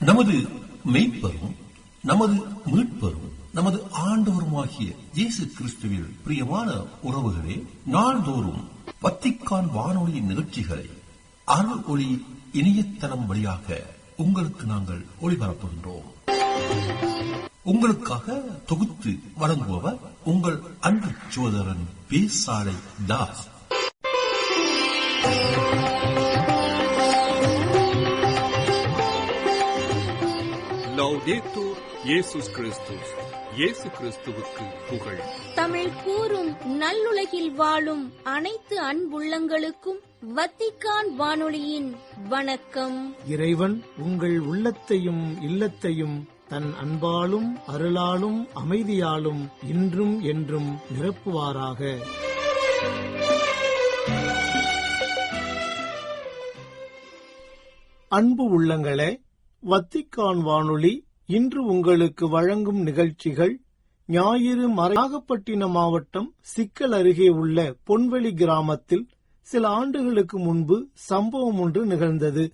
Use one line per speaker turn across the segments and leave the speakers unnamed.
நமது மெய்ப்பரும் நமது மீட்பரும் நமது ஆண்டவருமாகிய இயேசு கிறிஸ்துவில் பிரியமான உறவுகளே, நாள்தோறும் வத்திக்கான் வானொலியின் நிகழ்ச்சிகளை அருள் ஒளி இணையதளம் வழியாக உங்களுக்கு நாங்கள் ஒளிபரப்புகின்றோம். உங்களுக்காக தொகுத்து வழங்குபவர் உங்கள் அன்பு சோதரன் பேசாலை தாஸ்.
லௌதேத்தூர் இயேசுஸ் கிறிஸ்துஸ். இயேசு கிறிஸ்துவுக்கு புகழ்.
தமிழ் கூறும் நல்லுலகில் வாழும் அனைத்து அன்புள்ளங்களுக்கும் வத்திக்கான் வானொலியின் வணக்கம்.
இறைவன் உங்கள் உள்ளத்தையும் இல்லத்தையும் தன் அன்பாலும் அருளாலும் அமைதியாலும் இன்றும் என்றும் நிரப்புவாராக. அன்பு உள்ளங்களே, வத்திக்கான் வானொலி இன்று உங்களுக்கு வழங்கும் நிகழ்ச்சிகள் ஞாயிறு நாகப்பட்டினம் மாவட்டம் சிக்கல் அருகே உள்ள பொன்வெளி கிராமத்தில் சில ஆண்டுகளுக்கு முன்பு சம்பவம் ஒன்று நிகழ்ந்தது.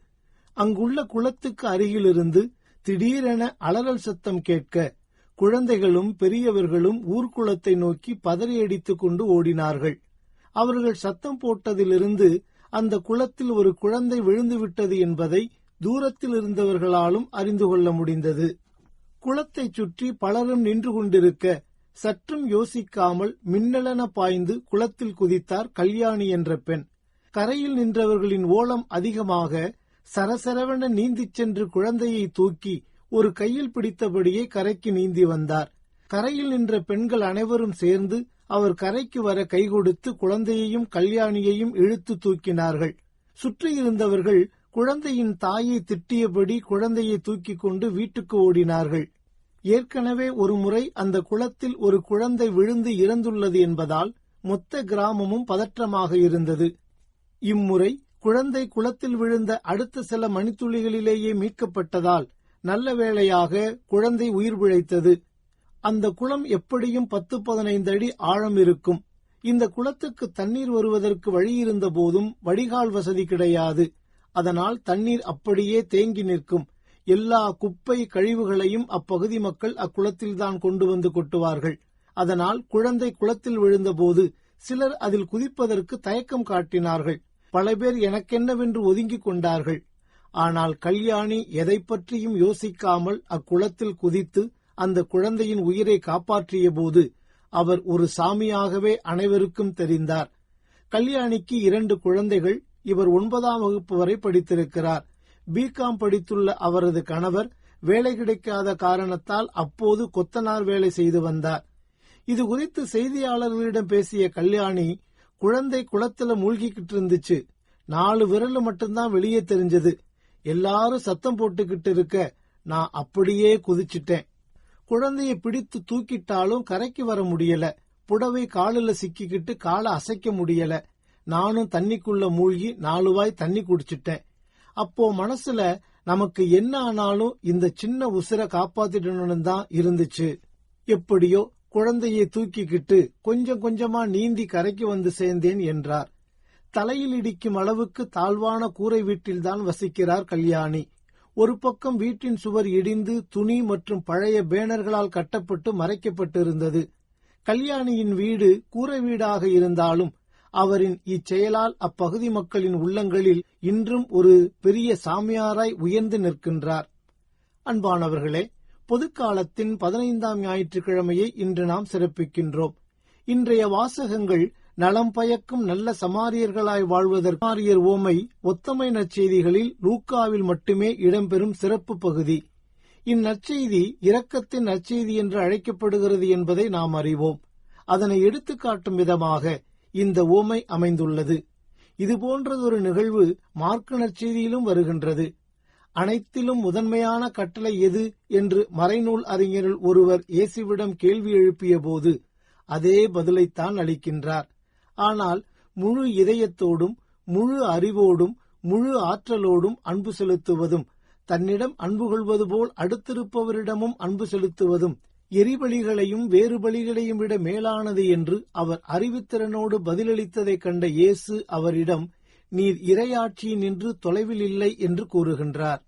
அங்குள்ள குளத்துக்கு அருகிலிருந்து திடீரென அலறல் சத்தம் கேட்க குழந்தைகளும் பெரியவர்களும் ஊர்க்குளத்தை நோக்கி பதறியடித்துக் கொண்டு ஓடினார்கள். அவர்கள் சத்தம் போட்டதிலிருந்து அந்த குளத்தில் ஒரு குழந்தை விழுந்துவிட்டது என்பதை தூரத்தில் இருந்தவர்களாலும் அறிந்து கொள்ள முடிந்தது. குளத்தை சுற்றி பலரும் நின்று கொண்டிருக்க சற்றும் யோசிக்காமல் மின்னலென பாய்ந்து குளத்தில் குதித்தார் கல்யாணி என்ற பெண். கரையில் நின்றவர்களின் ஓலம் அதிகமாக சரசரவென நீந்திச் சென்று குழந்தையை தூக்கி ஒரு கையில் பிடித்தபடியே கரைக்கு நீந்தி வந்தார். கரையில் நின்ற பெண்கள் அனைவரும் சேர்ந்து அவர் கரைக்கு வர கை கொடுத்து குழந்தையையும் கல்யாணியையும் இழுத்து தூக்கினார்கள். சுற்றியிருந்தவர்கள் குழந்தையின் தாயை திட்டியபடி குழந்தையை தூக்கிக் கொண்டு வீட்டுக்கு ஓடினார்கள். ஏற்கனவே ஒரு முறை அந்த குளத்தில் ஒரு குழந்தை விழுந்து இறந்துள்ளது என்பதால் மொத்த கிராமமும் பதற்றமாக இருந்தது. இம்முறை குழந்தை குளத்தில் விழுந்த அடுத்த சில மணித்துளிகளிலேயே மீட்கப்பட்டதால் நல்ல வேளையாக குழந்தை உயிர் பிழைத்தது. அந்த குளம் எப்படியும் 10-15 அடி ஆழம் இருக்கும். இந்த குளத்துக்கு தண்ணீர் வருவதற்கு வழியிருந்த போதும் வடிகால் வசதி கிடையாது. அதனால் தண்ணீர் அப்படியே தேங்கி நிற்கும். எல்லா குப்பை கழிவுகளையும் அப்பகுதி மக்கள் அக்குளத்தில்தான் கொண்டு வந்து கொட்டுவார்கள். அதனால் குழந்தை குளத்தில் விழுந்தபோது சிலர் அதில் குதிப்பதற்கு தயக்கம் காட்டினார்கள். பல பேர் எனக்கென்னவென்று ஒதுங்கிக் கொண்டார்கள். ஆனால் கல்யாணி எதை பற்றியும் யோசிக்காமல் அக்குளத்தில் குதித்து அந்த குழந்தையின் உயிரை காப்பாற்றிய போது அவர் ஒரு சாமியாகவே அனைவருக்கும் தெரிந்தார். கல்யாணிக்கு 2 குழந்தைகள். இவர் 9ஆம் வகுப்பு வரை படித்திருக்கிறார். பிகாம் படித்துள்ள அவரது கணவர் வேலை கிடைக்காத காரணத்தால் அப்போது கொத்தனார் வேலை செய்து வந்தார். இது குறித்து செய்தியாளர்களிடம் பேசிய கல்யாணி, குழந்தை குளத்துல மூழ்கிக்கிட்டு இருந்துச்சு. 4 விரல் மட்டும்தான் வெளியே தெரிஞ்சது. எல்லாரும் சத்தம் போட்டுக்கிட்டு இருக்க நான் அப்படியே குதிச்சிட்டேன். குழந்தையை பிடித்து தூக்கிட்டாலும் கரைக்கு வர முடியல. புடவை காலில் சிக்கிக்கிட்டு காலை அசைக்க முடியல. நானும் தண்ணிக்குள்ள மூழ்கி 4 வாய் தண்ணி குடிச்சிட்டேன். அப்போ மனசுல நமக்கு என்ன ஆனாலும் இந்த சின்ன உசிரை காப்பாத்திடணும்னு தான் இருந்துச்சு. எப்படியோ குழந்தையை தூக்கிக்கிட்டு கொஞ்சம் கொஞ்சமா நீந்தி கரைக்கு வந்து சேர்ந்தேன் என்றார். தலையில் இடிக்கும் அளவுக்கு தாழ்வான கூரை வீட்டில்தான் வசிக்கிறார் கல்யாணி. ஒரு பக்கம் வீட்டின் சுவர் இடிந்து துணி மற்றும் பழைய பேனர்களால் கட்டப்பட்டு மறைக்கப்பட்டிருந்தது. கல்யாணியின் வீடு கூரை வீடாக இருந்தாலும் அவரின் இச்செயலால் அப்பகுதி மக்களின் உள்ளங்களில் இன்றும் ஒரு பெரிய சாமியாராய் உயர்ந்து நிற்கின்றார். அன்பானவர்களே, பொதுக்காலத்தின் 15ஆம் ஞாயிற்றுக்கிழமையை இன்று நாம் சிறப்பிக்கின்றோம். இன்றைய வாசகங்கள் நலம் பயக்கும் நல்ல சமாரியர்களாய் வாழ்வதற்காரியர் ஓமை ஒத்தமை நற்செய்திகளில் லூக்காவில் மட்டுமே இடம்பெறும் சிறப்பு பகுதி. இந்நற்செய்தி இரக்கத்தின் நற்செய்தி என்று அழைக்கப்படுகிறது என்பதை நாம் அறிவோம். அதனை எடுத்துக்காட்டும் விதமாக இந்த ஓமை அமைந்துள்ளது. இதுபோன்றதொரு நிகழ்வு மார்க்கு நற்செய்தியிலும் வருகின்றது. அனைத்திலும் முதன்மையான கட்டளை எது என்று மறைநூல் அறிஞர்கள் ஒருவர் இயேசுவிடம் கேள்வி எழுப்பிய போது அதே பதிலைத்தான் அளிக்கின்றார். ஆனால் முழு இதயத்தோடும் முழு அறிவோடும் முழு ஆற்றலோடும் அன்பு செலுத்துவதும், தன்னிடம் அன்பு கொள்வது போல் அடுத்திருப்பவரிடமும் அன்பு செலுத்துவதும் எரிபலிகளையும் வேறு பலிகளையும் விட மேலானது என்று அவர் அறிவுத்திறனோடு பதிலளித்ததைக் கண்ட இயேசு அவரிடம், நீர் இறையாட்சியினின்று தொலைவில் இல்லை என்று கூறுகின்றார்.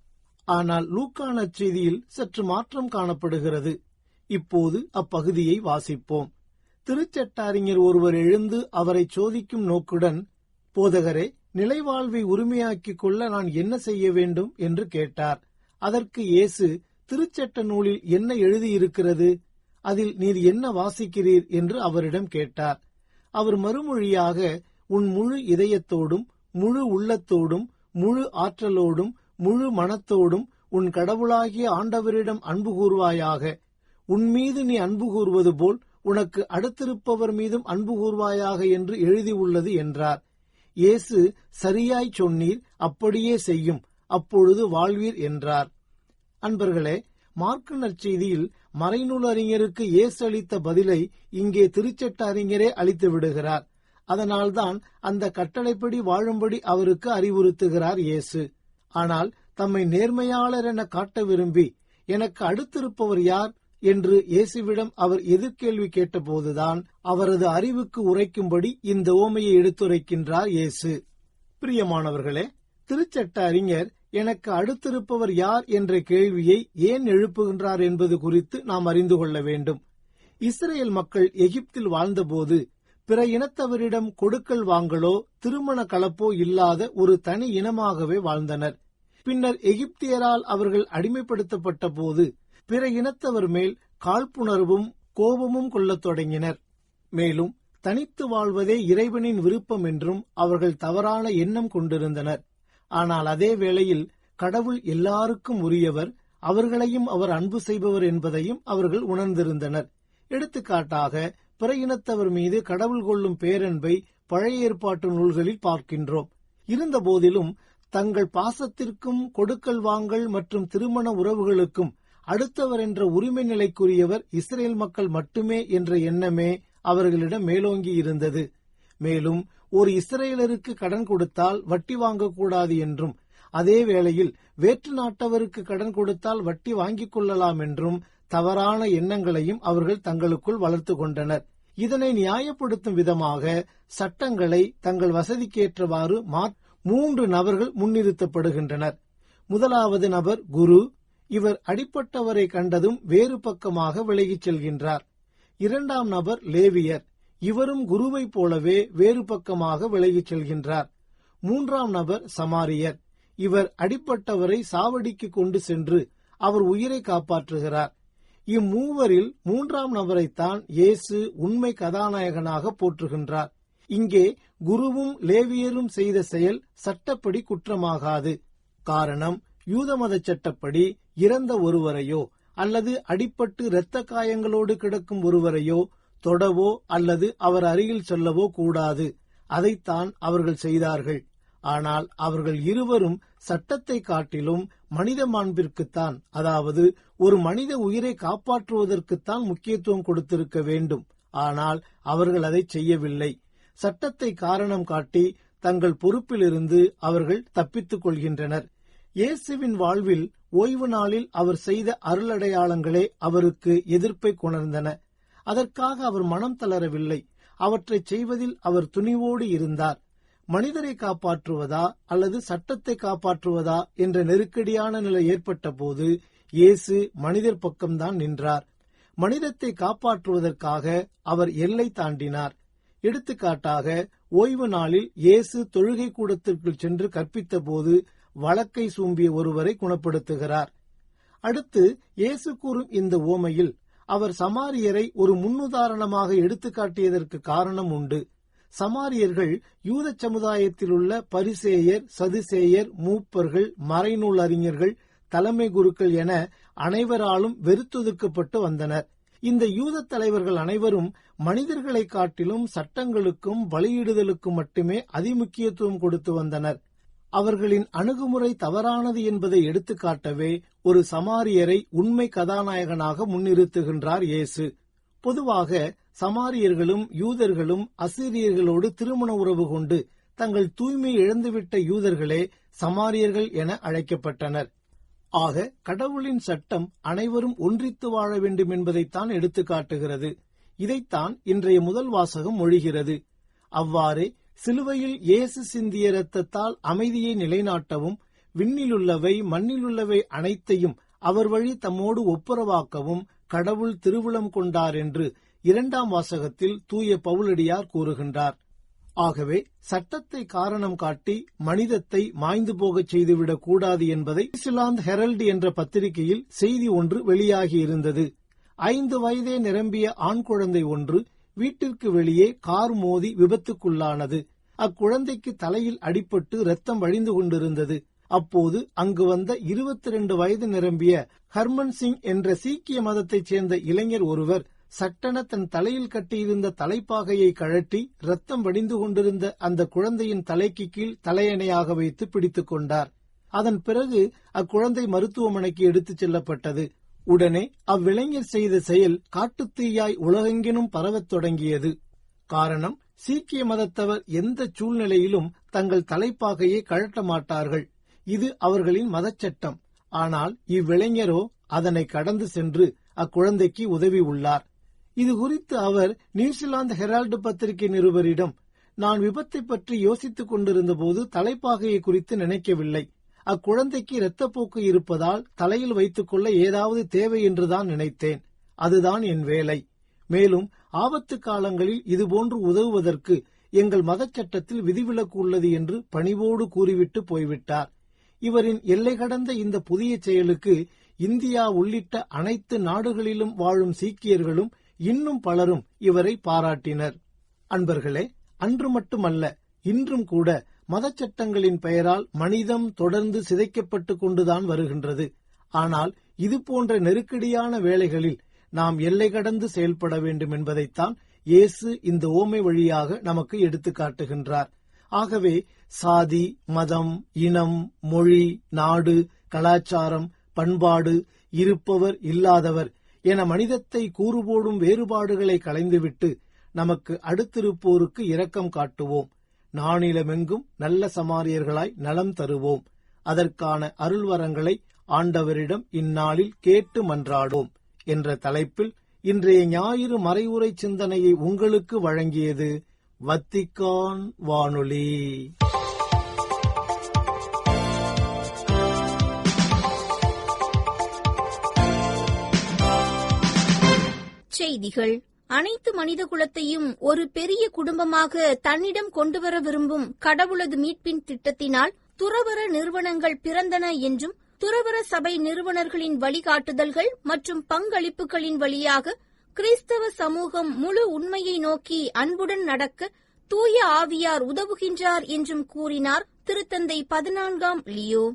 ஆனால் லூக்கா நற்செய்தியில் சற்று மாற்றம் காணப்படுகிறது. இப்போது அப்பகுதியை வாசிப்போம். திருச்சட்ட ஒருவர் எழுந்து அவரை சோதிக்கும் நோக்குடன், போதகரே, நிலைவாழ்வை உரிமையாக்கிக் கொள்ள நான் என்ன செய்ய வேண்டும் என்று கேட்டார். அதற்கு இயேசு, திருச்சட்ட நூலில் என்ன எழுதியிருக்கிறது? அதில் நீர் என்ன வாசிக்கிறீர் என்று அவரிடம் கேட்டார். அவர் மறுமொழியாக, உன் முழு இதயத்தோடும் முழு உள்ளத்தோடும் முழு ஆற்றலோடும் முழு மனத்தோடும் உன் கடவுளாகிய ஆண்டவரிடம் அன்பு கூர்வாயாக. உன்மீது நீ அன்பு கூர்வது போல் உனக்கு அடுத்திருப்பவர் மீதும் அன்பு கூர்வாயாக என்று எழுதியுள்ளது என்றார். இயேசு, சரியாய் சொன்னீர், அப்படியே செய்யும், அப்பொழுது வாழ்வீர் என்றார். அன்பர்களே, மார்க்கு நற்செய்தியில் மறைநூல் அறிஞருக்கு இயேசு அளித்த பதிலை இங்கே திருச்சட்ட அறிஞரே அளித்து விடுகிறார். அதனால்தான் அந்த கட்டளைப்படி வாழும்படி அவருக்கு அறிவுறுத்துகிறார் இயேசு. ஆனால் தம்மை நேர்மையாளர் என காட்ட விரும்பி, எனக்கு அடுத்திருப்பவர் யார் என்று இயேசுவிடம் அவர் எதிர்கேள்வி கேட்டபோதுதான் அவரது அறிவுக்கு உரைக்கும்படி இந்த உவமையை எடுத்துரைக்கின்றார் இயேசு. பிரியமானவர்களே, திருச்சட்ட அறிஞர் எனக்கு அடுத்திருப்பவர் யார் என்ற கேள்வியை ஏன் எழுப்புகின்றார் என்பது குறித்து நாம் அறிந்து கொள்ள வேண்டும். இஸ்ரேல் மக்கள் எகிப்தில் வாழ்ந்தபோது பிற இனத்தவரிடம் கொடுக்கல் வாங்கலோ திருமண கலப்போ இல்லாத ஒரு தனி இனமாகவே வாழ்ந்தனர். பின்னர் எகிப்தியரால் அவர்கள் அடிமைப்படுத்தப்பட்ட போது பிற இனத்தவர் மேல் காழ்ப்புணர்வும் கோபமும் கொள்ளத் தொடங்கினர். மேலும் தனித்து வாழ்வதே இறைவனின் விருப்பம் என்றும் அவர்கள் தவறான எண்ணம் கொண்டிருந்தனர். ஆனால் அதே வேளையில் கடவுள் எல்லாருக்கும் உரியவர், அவர்களையும் அவர் அன்பு செய்பவர் என்பதையும் அவர்கள் உணர்ந்திருந்தனர். எடுத்துக்காட்டாக, பிற இனத்தவர் மீது கடவுள் கொள்ளும் பேரன்பை பழைய ஏற்பாட்டு நூல்களில் பார்க்கின்றோம். இருந்த போதிலும் தங்கள் பாசத்திற்கும் கொடுக்கல் வாங்கல் மற்றும் திருமண உறவுகளுக்கும் அடுத்தவர் என்ற உரிமை நிலைக்குரியவர் இஸ்ரேல் மக்கள் மட்டுமே என்ற எண்ணமே அவர்களிடம் மேலோங்கி இருந்தது. மேலும் ஒரு இஸ்ரேலருக்கு கடன் கொடுத்தால் வட்டி வாங்கக்கூடாது என்றும், அதே வேளையில் வேற்று நாட்டவருக்கு கடன் கொடுத்தால் வட்டி வாங்கிக் கொள்ளலாம் என்றும் தவறான எண்ணங்களையும் அவர்கள் தங்களுக்குள் வளர்த்து கொண்டனர். இதனை நியாயப்படுத்தும் விதமாக சட்டங்களை தங்கள் வசதிக்கேற்றவாறு 3 நபர்கள் முன்னிறுத்தப்படுகின்றனர். முதலாவது நபர் குரு. இவர் அடிப்பட்டவரை கண்டதும் வேறு பக்கமாக விலகிச் செல்கின்றார். 2ஆம் நபர் லேவியர். இவரும் குருவைப் போலவே வேறு பக்கமாக விலகிச் செல்கின்றார். 3ஆம் நபர் சமாரியர். இவர் அடிப்பட்டவரை சாவடிக்கு கொண்டு சென்று அவர் உயிரை காப்பாற்றுகிறார். இம்மூவரில் 3ஆம் நபரைத்தான் இயேசு உண்மை கதாநாயகனாக போற்றுகின்றார். இங்கே குருவும் லேவியரும் செய்த செயல் சட்டப்படி குற்றமாகாது. காரணம், யூத மத சட்டப்படி இறந்த ஒருவரையோ அல்லது அடிபட்டு இரத்த காயங்களோடு கிடக்கும் ஒருவரையோ தொடவோ அல்லது அவர் அருகில் செல்லவோ கூடாது. அதைத்தான் அவர்கள் செய்தார்கள். ஆனால் அவர்கள் இருவரும் சட்டத்தை காட்டிலும் மனித மாண்பிற்குத்தான், அதாவது ஒரு மனித உயிரை காப்பாற்றுவதற்குத்தான் முக்கியத்துவம் கொடுத்திருக்க வேண்டும். ஆனால் அவர்கள் அதை செய்யவில்லை. சட்டத்தை காரணம் காட்டி தங்கள் பொறுப்பிலிருந்து அவர்கள் தப்பித்துக் கொள்கின்றனர். இயேசுவின் வாழ்வில் ஓய்வு நாளில் அவர் செய்த அருளடையாளங்களே அவருக்கு எதிர்ப்பை கொணர்ந்தன. அதற்காக அவர் மனம் தளரவில்லை. அவற்றை செய்வதில் அவர் துணிவோடு இருந்தார். மனிதரை காப்பாற்றுவதா அல்லது சட்டத்தை காப்பாற்றுவதா என்ற நெருக்கடியான நிலை ஏற்பட்ட போது இயேசு மனிதர் பக்கம்தான் நின்றார். மனிதத்தை காப்பாற்றுவதற்காக அவர் எல்லை தாண்டினார். எடுத்துக்காட்டாக, ஓய்வு நாளில் இயேசு தொழுகை கூடத்திற்குள் சென்று கற்பித்த போது வழக்கை சூம்பிய ஒருவரை குணப்படுத்துகிறார். அடுத்து இயேசு கூறும் இந்த உவமையில் அவர் சமாரியரை ஒரு முன்னுதாரணமாக எடுத்துக்காட்டியதற்கு காரணம் உண்டு. சமாரியர்கள் யூத சமுதாயத்தில் உள்ள பரிசேயர், சதுசேயர், மூப்பர்கள், மறைநூல் அறிஞர்கள், தலைமை குருக்கள் என அனைவராலும் வெறுத்தொதுக்கப்பட்டு வந்தனர். இந்த யூத தலைவர்கள் அனைவரும் மனிதர்களை காட்டிலும் சட்டங்களுக்கும் பலியிடுதலுக்கும் மட்டுமே அதிமுக்கியத்துவம் கொடுத்து வந்தனர். அவர்களின் அணுகுமுறை தவறானது என்பதை எடுத்துக்காட்டவே ஒரு சமாரியரை உண்மை கதாநாயகனாக முன்னிறுத்துகின்றார் இயேசு. பொதுவாக சமாரியர்களும் யூதர்களும் அசீரியர்களோடு திருமண உறவு கொண்டு தங்கள் தூய்மை இழந்துவிட்ட யூதர்களே சமாரியர்கள் என அழைக்கப்பட்டனர். ஆக கடவுளின் சட்டம் அனைவரும் ஒன்றித்து வாழ வேண்டும் என்பதைத்தான் எடுத்துக்காட்டுகிறது. இதைத்தான் இன்றைய முதல் வாசகம் மொழிகிறது. அவ்வாறே சிலுவையில் இயேசு சிந்திய இரத்தத்தால் அமைதியை நிலைநாட்டவும் விண்ணிலுள்ளவை மண்ணிலுள்ளவை அனைத்தையும் அவர் வழி தம்மோடு ஒப்புரவாக்கவும் கடவுள் திருவுளம் கொண்டார் என்று 2ஆம் வாசகத்தில் தூய பவுலடியார் கூறுகின்றார். ஆகவே சட்டத்தை காரணம் காட்டி மனிதத்தை மாய்ந்து போகச் செய்துவிடக் கூடாது என்பதை நியூசிலாந்து ஹெரல்டு என்ற பத்திரிகையில் செய்தி ஒன்று வெளியாகியிருந்தது. 5 வயதே நிரம்பிய ஆண் குழந்தை ஒன்று வீட்டிற்கு வெளியே கார் மோதி விபத்துக்குள்ளானது. அக்குழந்தைக்கு தலையில் அடிபட்டு ரத்தம் வழிந்து கொண்டிருந்தது. அப்போது அங்கு வந்த 22 வயது நிரம்பிய ஹர்மன் சிங் என்ற சீக்கிய மதத்தைச் சேர்ந்த இளைஞர் ஒருவர் சட்டென தன் தலையில் கட்டியிருந்த தலைப்பாகையை கழட்டி ரத்தம் வடிந்து கொண்டிருந்த அந்த குழந்தையின் தலைக்கு கீழ் தலையணையாக வைத்து பிடித்துக் கொண்டார். அதன் பிறகு அக்குழந்தை மருத்துவமனைக்கு எடுத்துச் செல்லப்பட்டது. உடனே அவ்விளைஞர் செய்த செயல் காட்டுத்தீயாய் உலகெங்கினும் பரவத் தொடங்கியது. காரணம், சீக்கிய மதத்தவர் எந்த சூழ்நிலையிலும் தங்கள் தலைப்பாகையை கழட்ட மாட்டார்கள். இது அவர்களின் மதச்சட்டம். ஆனால் இவ்விளைஞரோ அதனை கடந்து சென்று அக்குழந்தைக்கு உதவி உள்ளார். இது குறித்து அவர் நியூசிலாந்து ஹெரால்டு பத்திரிகை நிருபரிடம், நான் விபத்தை பற்றி யோசித்துக் கொண்டிருந்த போது தலைப்பாகையை குறித்து நினைக்கவில்லை. அக்குழந்தைக்கு இரத்தப்போக்கு இருப்பதால் தலையில் வைத்துக் கொள்ள ஏதாவது தேவை என்றுதான் நினைத்தேன். அதுதான் என் வேலை. மேலும் ஆபத்து காலங்களில் இதுபோன்று உதவுவதற்கு எங்கள் மதச்சட்டத்தில் விதிவிலக்கு உள்ளது என்று பணிவோடு கூறிவிட்டு போய்விட்டார். இவரின் எல்லை கடந்த இந்த புதிய செயலுக்கு இந்தியா உள்ளிட்ட அனைத்து நாடுகளிலும் வாழும் சீக்கியர்களும் இன்னும் பலரும் இவரை பாராட்டினர். அன்பர்களே, அன்று மட்டுமல்ல, இன்றும் கூட மதச்சட்டங்களின் பெயரால் மனிதம் தொடர்ந்து சிதைக்கப்பட்டுக் கொண்டுதான் வருகின்றது. ஆனால் இதுபோன்ற நெருக்கடியான வேளைகளில் நாம் எல்லை கடந்து செயல்பட வேண்டும் என்பதைத்தான் இயேசு இந்த ஓமை வழியாக நமக்கு எடுத்துக் காட்டுகின்றார். ஆகவே சாதி, மதம், இனம், மொழி, நாடு, கலாச்சாரம், பண்பாடு, இருப்பவர் இல்லாதவர் என மனிதத்தை கூறுபோடும் வேறுபாடுகளை களைந்துவிட்டு நமக்கு அடுத்திருப்போருக்கு இரக்கம் காட்டுவோம். நானிலமெங்கும் நல்ல சமாரியர்களாய் நலம் தருவோம். அதற்கான அருள்வரங்களை ஆண்டவரிடம் இந்நாளில் கேட்டு மன்றாடுவோம் என்ற தலைப்பில் இன்றைய ஞாயிறு மறைவுரை சிந்தனையை உங்களுக்கு வழங்கியது வத்திக்கான் வானொலி.
செய்திகள். அனைத்து மனித குலத்தையும் ஒரு பெரிய குடும்பமாக தன்னிடம் கொண்டுவர விரும்பும் கடவுளது மீட்பின் திட்டத்தினால் துறவற நிறுவனங்கள் பிறந்தன என்றும், துறவற சபை நிறுவனர்களின் வழிகாட்டுதல்கள் மற்றும் பங்களிப்புகளின் வழியாக கிறிஸ்தவ சமூகம் முழு உண்மையை நோக்கி அன்புடன் நடக்க தூய ஆவியார் உதவுகின்றார் என்றும் கூறினார் திருத்தந்தை 14ஆம் லியோ.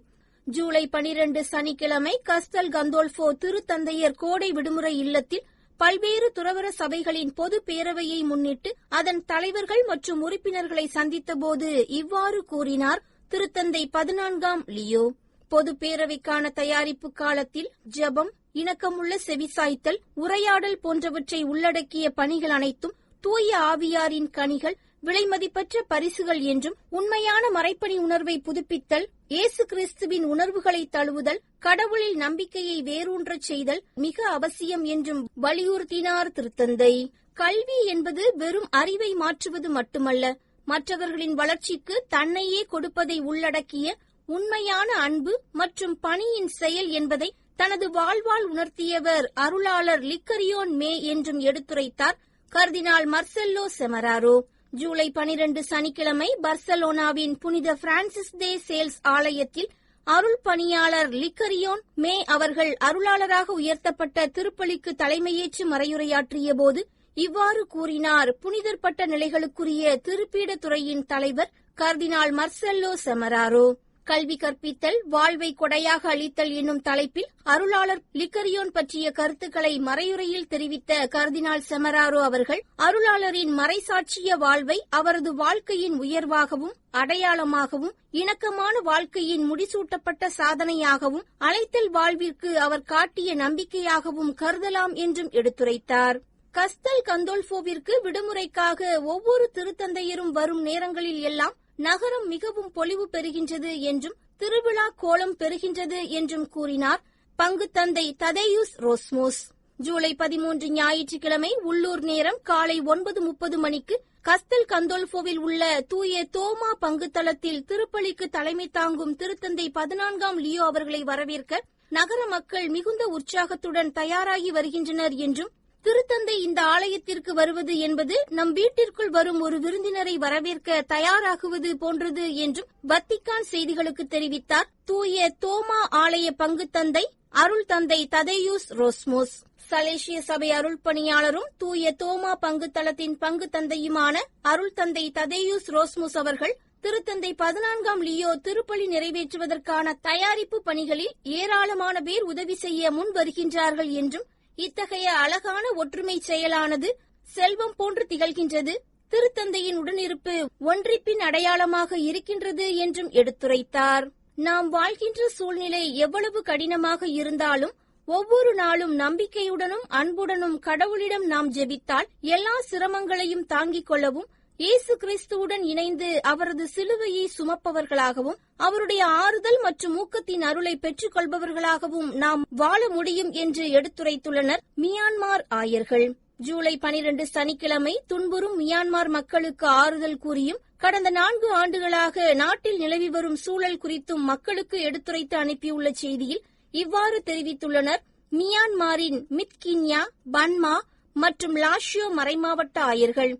ஜூலை 12 சனிக்கிழமை கஸ்டல் கந்தோல்ஃபோ திருத்தந்தையர் கோடை விடுமுறை இல்லத்தில் பல்வேறு துறவற சபைகளின் பொது பேரவையை முன்னிட்டு அதன் தலைவர்கள் மற்றும் உறுப்பினர்களை சந்தித்தபோது இவ்வாறு கூறினார் திருத்தந்தை 14ஆம் லியோ. பொது பேரவைக்கான தயாரிப்பு காலத்தில் ஜெபம், இணக்கமுள்ள செவிசாய்த்தல், உரையாடல் போன்றவற்றை உள்ளடக்கிய பணிகள் அனைத்தும் தூய ஆவியாரின் கனிகள், விலைமதிப்பற்ற பரிசுகள் என்றும், உண்மையான மறைப்பணி உணர்வை புதுப்பித்தல், இயேசு கிறிஸ்துவின் உணர்வுகளை தழுவுதல், கடவுளில் நம்பிக்கையை வேரூன்றச் செய்தல் மிக அவசியம் என்றும் வலியுறுத்தினார் திருத்தந்தை. கல்வி என்பது வெறும் அறிவை மாற்றுவது மட்டுமல்ல, மற்றவர்களின் வளர்ச்சிக்கு தன்னையே கொடுப்பதை உள்ளடக்கிய உண்மையான அன்பு மற்றும் பணியின் செயல் என்பதை தனது வாழ்வால் உணர்த்தியவர் அருளாளர் லிக்கரியோன் மே என்றும் எடுத்துரைத்தார் கர்தினால் மர்செல்லோ செமராரோ. ஜூலை 12 சனிக்கிழமை பர்சலோனாவின் புனித பிரான்சிஸ் தே சேல்ஸ் ஆலயத்தில் அருள் பணியாளர் லிக்கரியோன் மே அவர்கள் அருளாளராக உயர்த்தப்பட்ட திருப்பலிக்கு தலைமையேற்று மறையுரையாற்றிய போது இவ்வாறு கூறினார் புனிதர் பட்ட நிலைகளுக்குரிய திருப்பீட துறையின் தலைவர் கர்தினால் மர்செல்லோ செமராரோ. கல்வி கற்பித்தல், வாழ்வை கொடையாக அளித்தல் என்னும் தலைப்பில் அருளாளர் லிக்கரியோன் பற்றிய கருத்துக்களை மறையுரையில் தெரிவித்த கர்தினால் செமராரோ அவர்கள் அருளாளரின் மறைசாட்சிய வாழ்வை அவரது வாழ்க்கையின் உயர்வாகவும் அடையாளமாகவும், இணக்கமான வாழ்க்கையின் முடிசூட்டப்பட்ட சாதனையாகவும், அழைத்தல் வாழ்விற்கு அவர் காட்டிய நம்பிக்கையாகவும் கருதலாம் என்றும் எடுத்துரைத்தார். கஸ்டல் கந்தோல்ஃபோவிற்கு விடுமுறைக்காக ஒவ்வொரு திருத்தந்தையரும் வரும் நேரங்களில் எல்லாம் நகரம் மிகவும் பொலிவு பெறுகின்றது என்றும், திருவிழா கோலம் பெறுகின்றது என்றும் கூறினார் பங்கு தந்தை ததேயுஸ் ரோஸ்மோஸ். ஜூலை 13 ஞாயிற்றுக்கிழமை உள்ளூர் நேரம் காலை 9:30 மணிக்கு கஸ்தல் கந்தோல்ஃபோவில் உள்ள தூய தோமா பங்குத்தளத்தில் திருப்பலிக்கு தலைமை தாங்கும் திருத்தந்தை 14ஆம் லியோ அவர்களை வரவேற்க நகர மக்கள் மிகுந்த உற்சாகத்துடன் தயாராகி வருகின்றனர் என்றும், திருத்தந்தை இந்த ஆலயத்திற்கு வருவது என்பது நம் வீட்டிற்குள் வரும் ஒரு விருந்தினரை வரவேற்க தயாராகுவது போன்றது என்றும் வத்திக்கான் செய்திகளுக்கு தெரிவித்தார் தூய தோமா ஆலய பங்குத்தந்தை அருள் தந்தை ததேயூஸ் ரோஸ்மோஸ். சலேசிய சபை அருள் பணியாளரும் தூய தோமா பங்குத்தளத்தின் பங்கு தந்தையுமான அருள் தந்தை ததேயூஸ் ரோஸ்மோஸ் அவர்கள் திருத்தந்தை 14ஆம் லியோ திருப்பலி நிறைவேற்றுவதற்கான தயாரிப்பு பணிகளில் ஏராளமான பேர் உதவி செய்ய முன் வருகின்றார்கள் என்றும், இத்தகைய அழகான ஒற்றுமை செயலானது செல்வம் போன்று திகழ்கின்றது, திருத்தந்தையின் உடனிருப்பு ஒன்றிப்பின் அடையாளமாக இருக்கின்றது என்றும் எடுத்துரைத்தார். நாம் வாழ்கின்ற சூழ்நிலை எவ்வளவு கடினமாக இருந்தாலும் ஒவ்வொரு நாளும் நம்பிக்கையுடனும் அன்புடனும் கடவுளிடம் நாம் ஜெபித்தால் எல்லா சிரமங்களையும் தாங்கிக் கொள்ளவும், இயேசு கிறிஸ்துவுடன் இணைந்து அவரது சிலுவையை சுமப்பவர்களாகவும் அவருடைய ஆறுதல் மற்றும் ஊக்கத்தின் அருளை பெற்றுக் கொள்பவர்களாகவும் நாம் வாழ முடியும் என்று எடுத்துரைத்துள்ளனர் மியான்மார் ஆயர்கள். ஜூலை 12 சனிக்கிழமை துன்புறும் மியான்மார் மக்களுக்கு ஆறுதல் கூறியும் கடந்த 4 ஆண்டுகளாக நாட்டில் நிலவி வரும் சூழல் குறித்தும் மக்களுக்கு எடுத்துரைத்து அனுப்பியுள்ள செய்தியில் இவ்வாறு தெரிவித்துள்ளனர் மியான்மாரின் மித்கின்யா, பன்மா மற்றும் லாஷியோ மறைமாவட்ட ஆயர்கள்.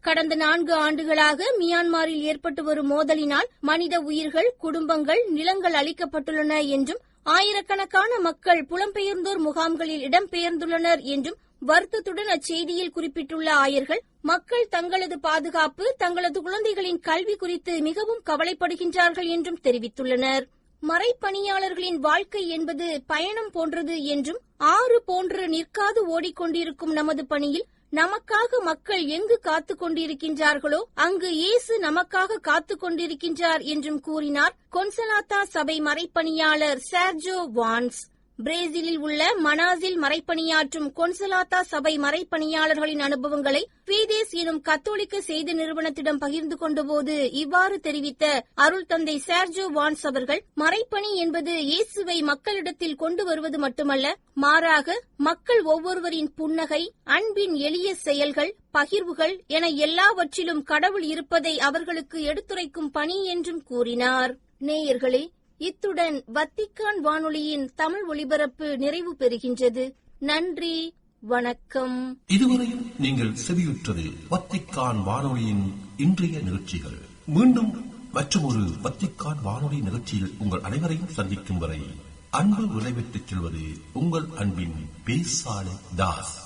கடந்த 4 ஆண்டுகளாக மியான்மாரில் ஏற்பட்டு வரும் மோதலினால் மனித உயிர்கள், குடும்பங்கள், நிலங்கள் அளிக்கப்பட்டுள்ளன என்றும், ஆயிரக்கணக்கான மக்கள் புலம்பெயர்ந்தோர் முகாம்களில் இடம்பெயர்ந்துள்ளனர் என்றும் வருத்தத்துடன் அச்செய்தியில் குறிப்பிட்டுள்ள ஆயர்கள், மக்கள் தங்களது பாதுகாப்பு, தங்களது குழந்தைகளின் கல்வி குறித்து மிகவும் கவலைப்படுகின்றார்கள் என்றும் தெரிவித்துள்ளனர். மறைப்பணியாளர்களின் வாழ்க்கை என்பது பயணம் போன்றது என்றும், ஆறு போன்று நிற்காது ஓடிக்கொண்டிருக்கும் நமது பணியில் நமக்காக மக்கள் எங்கு காத்துக் கொண்டிருக்கின்றார்களோ அங்கு இயேசு நமக்காக காத்துக் கொண்டிருக்கின்றார் என்றும் கூறினார் கொன்சலாத்தா சபை மறைப்பணியாளர் சேர்ஜோ வான்ஸ். பிரேசிலில் உள்ள மனாஸில் மறைப்பணியாற்றும் கொன்சலாத்தா சபை மறைப்பணியாளர்களின் அனுபவங்களை ஃபீதேஸ் எனும் கத்தோலிக்க செய்தி நிறுவனத்திடம் பகிர்ந்து கொண்டபோது இவ்வாறு தெரிவித்த அருள் தந்தை சேர்ஜோ வான்ஸ் அவர்கள், மறைப்பணி என்பது இயேசுவை மக்களிடத்தில் கொண்டு வருவது மட்டுமல்ல, மாறாக மக்கள் ஒவ்வொருவரின் புன்னகை, அன்பின் எளிய செயல்கள், பகிர்வுகள் என எல்லாவற்றிலும் கடவுள் இருப்பதை அவர்களுக்கு எடுத்துரைக்கும் பணி என்றும் கூறினார். நேயர்களே, இத்துடன் வத்திக்கான் வானொலியின் தமிழ் ஒலிபரப்பு நிறைவு பெறுகின்றது. நன்றி, வணக்கம்.
இதுவரையும் நீங்கள் செவியுற்றது வத்திக்கான் வானொலியின் இன்றைய நிகழ்ச்சிகள். மீண்டும் மற்றொரு வத்திக்கான் வானொலி நிகழ்ச்சியில் உங்கள் அனைவரையும் சந்திக்கும் வரை அன்பு விளைவித்துச் செல்வது உங்கள் அன்பின் பேசாலை தாஸ்.